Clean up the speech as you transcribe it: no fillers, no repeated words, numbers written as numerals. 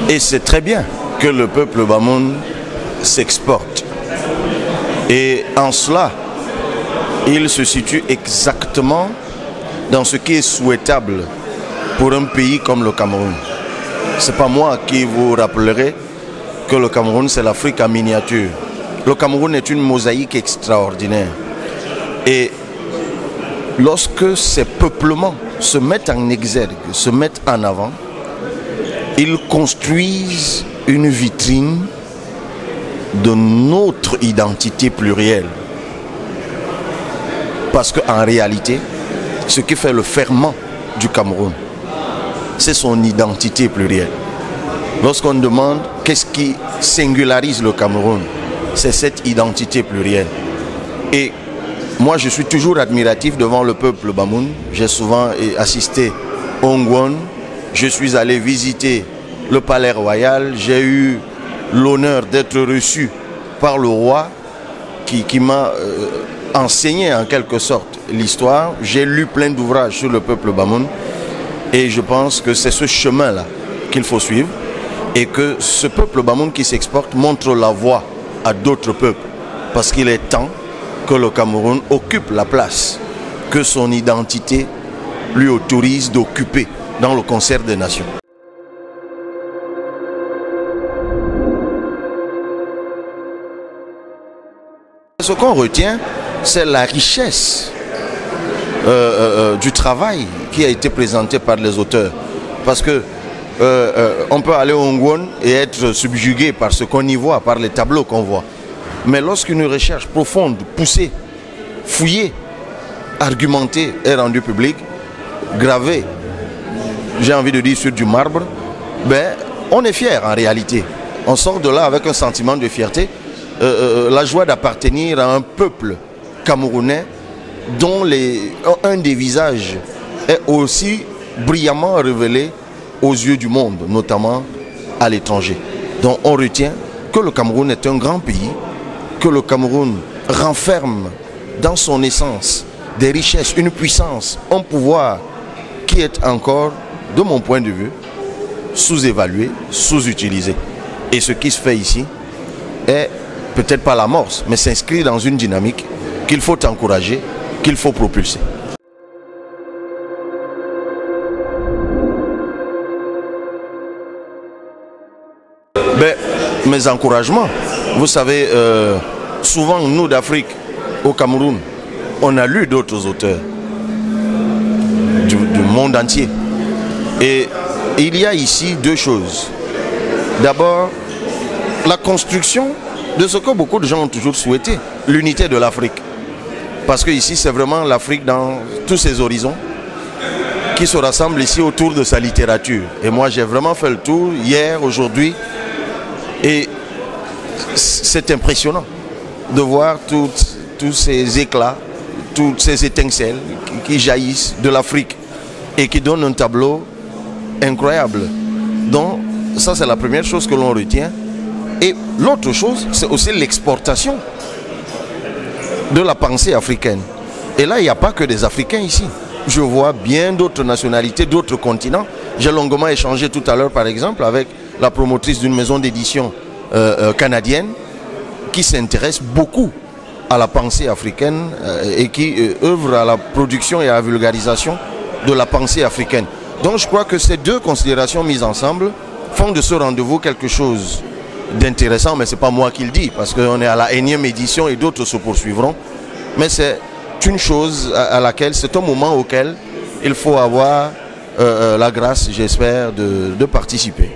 Et c'est très bien que le peuple Bamoun s'exporte. Et en cela, il se situe exactement dans ce qui est souhaitable pour un pays comme le Cameroun. Ce n'est pas moi qui vous rappellerai que le Cameroun, c'est l'Afrique en miniature. Le Cameroun est une mosaïque extraordinaire. Et lorsque ces peuplements se mettent en exergue, se mettent en avant, ils construisent une vitrine de notre identité plurielle. Parce qu'en réalité, ce qui fait le ferment du Cameroun, c'est son identité plurielle. Lorsqu'on demande qu'est-ce qui singularise le Cameroun, c'est cette identité plurielle. Et moi, je suis toujours admiratif devant le peuple Bamoun. J'ai souvent assisté au Ngwon. Je suis allé visiter le palais royal. J'ai eu l'honneur d'être reçu par le roi qui m'a enseigné en quelque sorte l'histoire. J'ai lu plein d'ouvrages sur le peuple Bamoun. Et je pense que c'est ce chemin-là qu'il faut suivre. Et que ce peuple Bamoun qui s'exporte montre la voie à d'autres peuples. Parce qu'il est temps que le Cameroun occupe la place que son identité lui autorise d'occuper dans le concert des nations. Ce qu'on retient, c'est la richesse du travail qui a été présenté par les auteurs. Parce que on peut aller au Ngwon et être subjugué par ce qu'on y voit, par les tableaux qu'on voit. Mais lorsqu'une recherche profonde, poussée, fouillée, argumentée est rendue publique, gravée, j'ai envie de dire sur du marbre, ben, on est fier en réalité. On sort de là avec un sentiment de fierté, la joie d'appartenir à un peuple camerounais dont un des visages est aussi brillamment révélé aux yeux du monde, notamment à l'étranger. Donc on retient que le Cameroun est un grand pays, que le Cameroun renferme dans son essence des richesses, une puissance, un pouvoir qui est encore, de mon point de vue, sous-évalué, sous-utilisé. Et ce qui se fait ici est peut-être pas l'amorce, mais s'inscrit dans une dynamique qu'il faut encourager, qu'il faut propulser. Ben, mes encouragements, vous savez, souvent nous d'Afrique, au Cameroun, on a lu d'autres auteurs du monde entier. Et il y a ici deux choses. D'abord, la construction de ce que beaucoup de gens ont toujours souhaité, l'unité de l'Afrique. Parce que ici, c'est vraiment l'Afrique dans tous ses horizons qui se rassemble ici autour de sa littérature. Et moi, j'ai vraiment fait le tour hier, aujourd'hui. Et c'est impressionnant de voir tous ces éclats, toutes ces étincelles qui jaillissent de l'Afrique et qui donnent un tableau incroyable. Donc ça, c'est la première chose que l'on retient. Et l'autre chose, c'est aussi l'exportation de la pensée africaine. Et là, il n'y a pas que des Africains ici. Je vois bien d'autres nationalités, d'autres continents. J'ai longuement échangé tout à l'heure, par exemple, avec la promotrice d'une maison d'édition canadienne qui s'intéresse beaucoup à la pensée africaine et qui œuvre à la production et à la vulgarisation de la pensée africaine. Donc je crois que ces deux considérations mises ensemble font de ce rendez-vous quelque chose d'intéressant, mais ce n'est pas moi qui le dis, parce qu'on est à la énième édition et d'autres se poursuivront. Mais c'est une chose à laquelle, c'est un moment auquel il faut avoir la grâce, j'espère, de participer.